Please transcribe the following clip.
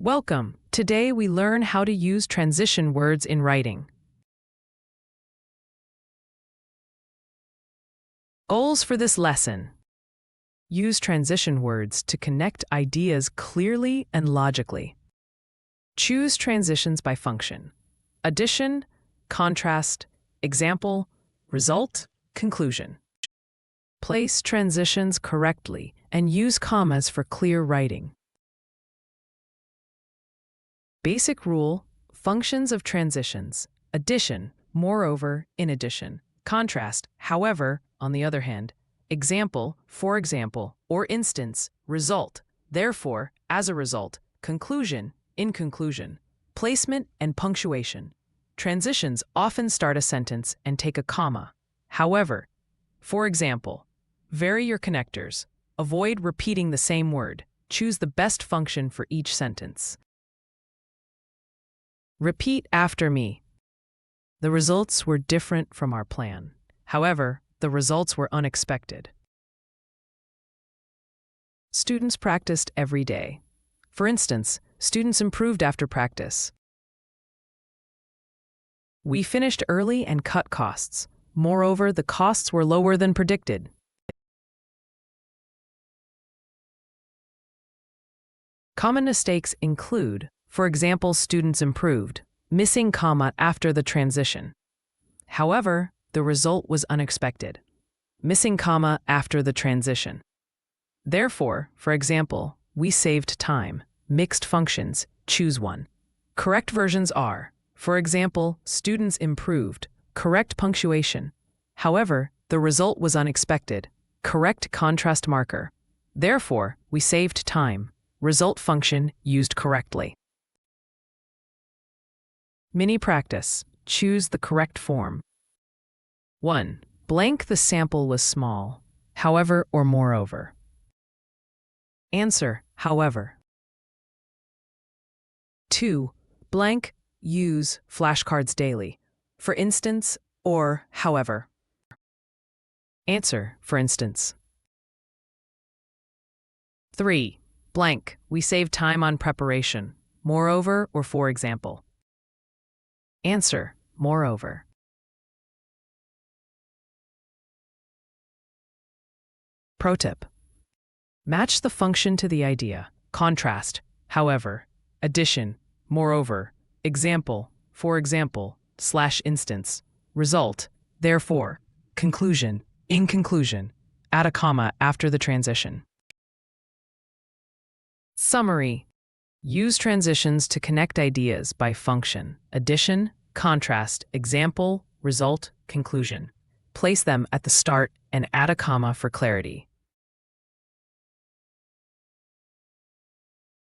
Welcome. Today we learn how to use transition words in writing. Goals for this lesson. Use transition words to connect ideas clearly and logically. Choose transitions by function: addition, contrast, example, result, conclusion. Place transitions correctly and use commas for clear writing. Basic rule: functions of transitions: addition, moreover, in addition; contrast, however, on the other hand; example, for example, or instance; result, therefore, as a result; conclusion, in conclusion; placement and punctuation. Transitions often start a sentence and take a comma. However, for example, vary your connectors. Avoid repeating the same word. Choose the best function for each sentence. Repeat after me. The results were different from our plan. However, the results were unexpected. Students practiced every day. For instance, students improved after practice. We finished early and cut costs. Moreover, the costs were lower than predicted. Common mistakes include, for example, students improved, missing comma after the transition. However, the result was unexpected. Missing comma after the transition. Therefore, for example, we saved time. Mixed functions, choose one. Correct versions are, for example, students improved, correct punctuation. However, the result was unexpected. Correct contrast marker. Therefore, we saved time. Result function used correctly. Mini practice. Choose the correct form. 1. Blank the sample was small, however or moreover. Answer, however. 2. Blank use flashcards daily, for instance, or however. Answer, for instance. 3. Blank we save time on preparation, moreover or for example. Answer, moreover. Pro tip: match the function to the idea. Contrast, however; addition, moreover; example, for example, / instance; result, therefore; conclusion, in conclusion. Add a comma after the transition. Summary: use transitions to connect ideas by function: addition, contrast, example, result, conclusion. Place them at the start and add a comma for clarity.